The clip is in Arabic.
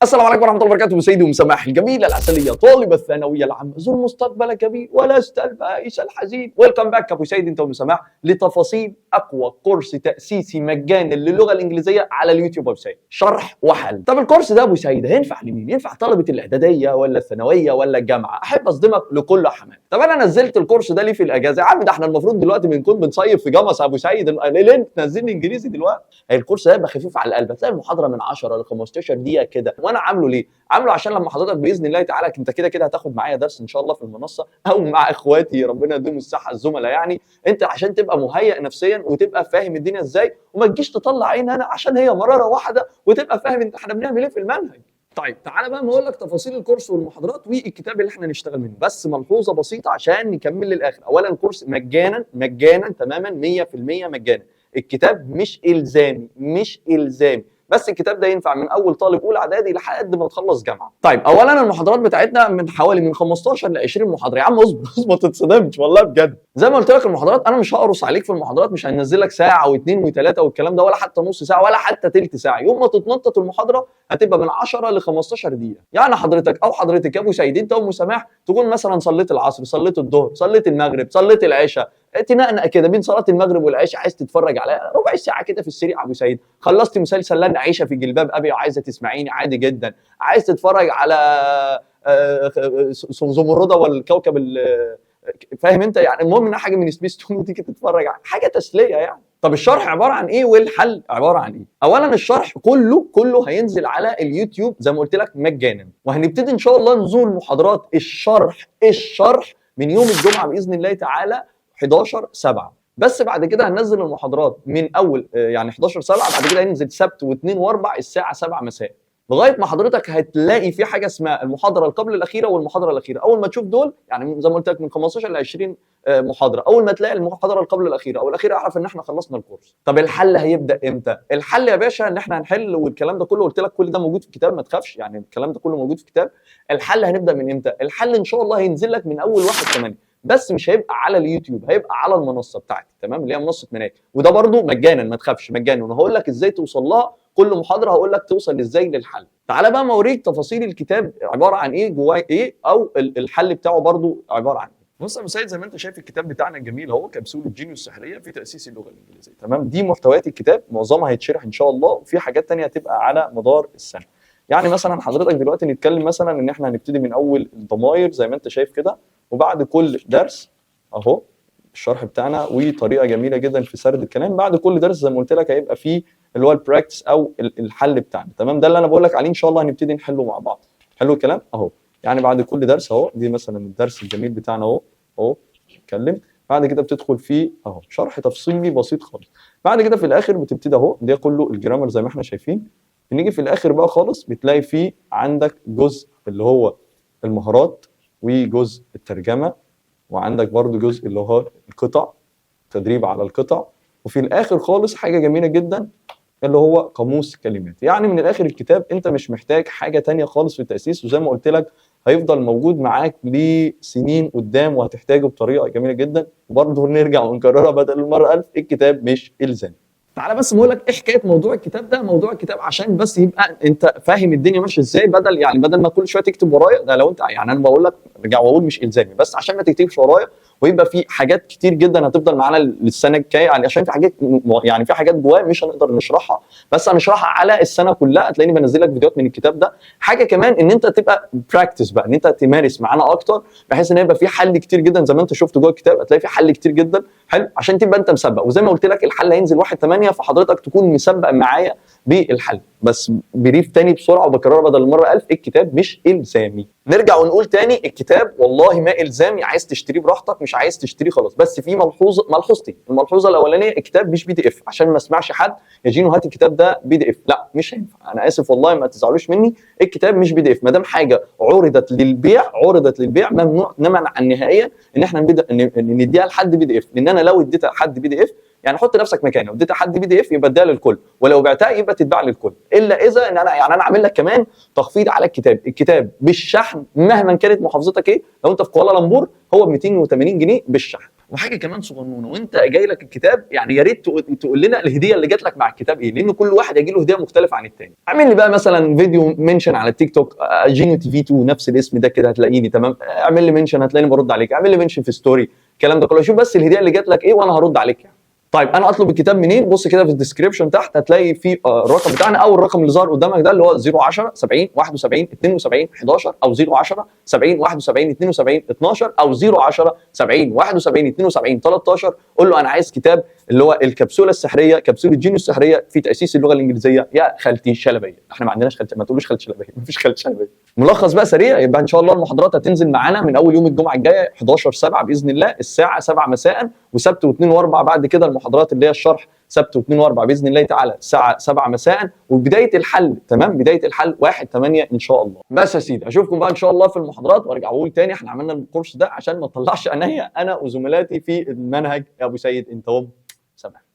السلام عليكم ورحمة الله وبركاته. سيدي ومسامح الجميلة العسلية طالب الثانوية العامة ذو المستقبل الكبير ولست البائس الحزين. ويلكم باك ابو سيد انت ومسامح لتفاصيل اقوى كورس تأسيسي مجاني للغة الانجليزية على اليوتيوب ابو سيد، شرح وحل. طب الكورس ده ابو سيد هينفع لمين؟ ينفع طلبة الاعدادية ولا الثانوية ولا الجامعة؟ احب اصدمك لكل حمام. طب انا نزلت الكورس ده ليه في الاجازة؟ يا عم ده احنا المفروض دلوقتي بنكون بنصيف في جمص ابو سيد، ليه انت تنزلني انجليزي دلوقتي؟ الكورس ده هيبقى خفيف على القلب، هتلاقي المحاضرة من 10 ل 15 دقيقة كده. وانا عامله ليه؟ عامله عشان لما حضرتك باذن الله تعالى انت كده كده هتاخد معايا درس ان شاء الله في المنصه او مع اخواتي ربنا يديهم الصحه الزملاء، يعني انت عشان تبقى مهيئ نفسيا وتبقى فاهم الدنيا ازاي، وما تجيش تطلع عين انا عشان هي مراره واحده، وتبقى فاهم انت احنا بنعمل ايه في المنهج. طيب تعالى بقى ما اقول لك تفاصيل الكورس والمحاضرات والكتاب اللي احنا نشتغل منه، بس ملحوظه بسيطه عشان نكمل للاخر. اولا الكورس مجانا تماما 100% مجانا. الكتاب مش الزامي، بس الكتاب ده ينفع من اول طالب اولى اعدادي لحد ما تخلص جامعه. طيب اولا المحاضرات بتاعتنا من حوالي من 15 ل 20 محاضره. يا عم اصبر ما تتصدمش والله بجد. زي ما قلت لك المحاضرات انا مش هقرص عليك في المحاضرات، مش هنزل لك ساعه واثنين وثلاثه والكلام ده، ولا حتى نص ساعه ولا حتى ثلث ساعه. يوم ما تتنطط المحاضره هتبقى من 10 ل 15 دقيقه. يعني حضرتك او حضرتك يا ابو سعيد انت ام سماح تكون مثلا صليت العصر، صليت الظهر، صليت المغرب، صليت العشاء، تنقنق كده بين صلاه المغرب والعشاء، عايز تتفرج على ربع ساعه كده في السريع ابو سعيد. خلصت مسلسل لن اعيش في جلباب ابي وعايزه تسمعيني عادي جدا. عايز تتفرج على زمرده والكوكب فاهم انت، يعني المهم انها حاجه من سبيس تون وتيجي تتفرج على حاجه تسليه يعني. طب الشرح عباره عن ايه والحل عباره عن ايه؟ اولا الشرح كله هينزل على اليوتيوب زي ما قلت لك مجانا، وهنبتدي ان شاء الله نزول محاضرات الشرح من يوم الجمعه باذن الله تعالى 11/7. بس بعد كده هننزل المحاضرات من اول يعني 11/7، بعد كده هننزل سبت واثنين واربع الساعه 7 مساء، لغايه ما حضرتك هتلاقي في حاجه اسمها المحاضره القبل الاخيره والمحاضره الاخيره. اول ما تشوف دول يعني زي ما قلت لك من 15 ل 20 محاضره، اول ما تلاقي المحاضره القبل الاخيره او الاخيره اعرف ان احنا خلصنا الكورس. طب الحل هيبدا امتى؟ الحل يا باشا ان احنا هنحل، والكلام ده كله قلت لك كل ده موجود في الكتاب، ما تخافش يعني الكلام ده كله موجود في الكتاب. الحل هنبدا من امتى؟ الحل ان شاء الله هينزل لك من اول 1/8، بس مش هيبقى على اليوتيوب، هيبقى على المنصه بتاعتي تمام، اللي هي منصه مناهج، وده برده مجانا ما تخافش مجانا. وانا هقول لك ازاي توصل لها، كل محاضره هقول لك توصل ازاي للحل. تعالى بقى ما اوريك تفاصيل الكتاب عباره عن ايه، جواه ايه، او الحل بتاعه برده عباره عن ايه. بص يا ابو سيد زي ما انت شايف الكتاب بتاعنا الجميل اهو، كبسوله جينيوس السحريه في تاسيس اللغه الانجليزيه تمام. دي محتويات الكتاب، معظمها هيتشرح ان شاء الله، وفي حاجات ثانيه هتبقى على مدار السنه. يعني مثلا حضرتك دلوقتي نتكلم مثلا ان احنا هنبتدي من اول الضمائر زي ما انت شايف كده، وبعد كل درس اهو الشرح بتاعنا وطريقه جميله جدا في سرد الكلام. بعد كل درس زي ما قلت لك هيبقى فيه اللي هو البراكتس او الحل بتاعنا تمام. ده اللي انا بقول لك عليه ان شاء الله هنبتدي نحله مع بعض. حلو الكلام اهو. يعني بعد كل درس اهو، دي مثلا الدرس الجميل بتاعنا اهو نتكلم. بعد كده بتدخل فيه اهو شرح تفصيلي بسيط خالص. بعد كده في الاخر بتبتدي اهو، ده كله الجرامر زي ما احنا شايفين. بنيجي في الاخر بقى خالص بتلاقي فيه عندك جزء اللي هو المهارات، وجزء الترجمه، وعندك برضو جزء اللي هو القطع، تدريب على القطع، وفي الاخر خالص حاجه جميله جدا اللي هو قاموس كلمات. يعني من الاخر الكتاب انت مش محتاج حاجه تانية خالص في التاسيس، وزي ما قلت لك هيفضل موجود معاك لسنين قدام وهتحتاجه بطريقه جميله جدا. وبرضه نرجع ونكررها بدل المره 1000، الكتاب مش الزامي. تعالى بس بقول لك ايه حكايه موضوع الكتاب ده. موضوع الكتاب عشان بس يبقى انت فاهم الدنيا ماشيه ازاي، بدل ما كل شويه تكتب ورايا. ده لو انت يعني انا بقول لك ارجع واقول مش الزامي، بس عشان ما تكتبش ورايا ويبقى في حاجات كتير جدا هتفضل معانا للسنه الجايه، يعني عشان في حاجات يعني في حاجات جواه مش هنقدر نشرحها، بس هنشرحها على السنه كلها. هتلاقيني بنزل لك فيديوهات من الكتاب ده. حاجه كمان ان انت تبقى براكتس بقى، ان انت تمارس معانا اكتر، بحيث ان يبقى في حل كتير جدا زي ما انت شفت جوه الكتاب. هتلاقي في حل كتير جدا حلو عشان تبقى انت مسبق. وزي ما قلت لك الحل هينزل 1/8، فحضرتك تكون مسبق معايا بالحل. بس بريف تاني بسرعه وبكررها بدل المره 1000، الكتاب مش الزامي. نرجع ونقول تاني الكتاب والله ما الزامي، عايز تشتريه براحتك، مش عايز تشتريه خلاص. بس في ملحوظتين. الملحوظه الاولانيه الكتاب مش PDF، عشان ما اسمعش حد يا جينو هات الكتاب ده PDF، لا مش هينفع، انا اسف والله ما تزعلوش مني. الكتاب مش PDF. ما دام حاجه عرضت للبيع ممنوع منعا نهائيا ان احنا نديها لحد PDF، لان انا لو اديتها لحد PDF يعني حط نفسك مكاني، اديتها حد PDF يبقى اديها للكل، ولو بعتها يبقى تتباع للكل، الا اذا ان انا عامل لك كمان تخفيض على الكتاب بالشحن مهما كانت محافظتك ايه. لو انت في كوالالمبور هو ب 280 جنيه بالشحن. وحاجه كمان صغنونه، وانت جاي لك الكتاب يعني يا ريت تقول لنا الهديه اللي جات لك مع الكتاب ايه، لان كل واحد هيجي له هديه مختلفه عن التاني. اعمل لي بقى مثلا فيديو منشن على التيك توك جينو تي في 2 نفس الاسم ده كده هتلاقيني تمام، اعمل لي منشن هتلاقيني برد عليك، اعمل لي منشن في ستوري، الكلام ده كله. شوف بس الهديه اللي جات لك ايه وانا هرد عليك يعني. طيب انا اطلب الكتاب منين؟ بص كده في الديسكربشن تحت هتلاقي في الرقم بتاعنا او الرقم اللي ظهر قدامك ده اللي هو 010 70 71 72 11 او 010 70 71 72 12 او 010 70 71 72 13. قول له انا عايز كتاب اللي هو الكبسوله السحريه، كبسوله جينيو السحريه في تاسيس اللغه الانجليزيه يا خالتي شلبيه. احنا ما عندناش خالتي، ما تقولوش خالتي شلبيه، ما فيش خالتي شلبيه. ملخص بقى سريع، يبقى ان شاء الله المحاضرات هتنزل معانا من اول يوم الجمعه الجايه 11/7 باذن الله الساعه 7 مساء، وسبت واثنين واربع بعد كده المحاضرات اللي هي الشرح سبت واثنين واربع باذن الله تعالى الساعه 7 مساء، وبدايه الحل تمام بدايه الحل 1/8 ان شاء الله. بس يا سيدي اشوفكم بقى ان شاء الله في المحاضرات، وارجع اقول تاني احنا عملنا الكورس ده عشان ما نطلعش عينيا انا وزملاتي في المنهج يا ابو سيد انت سامح.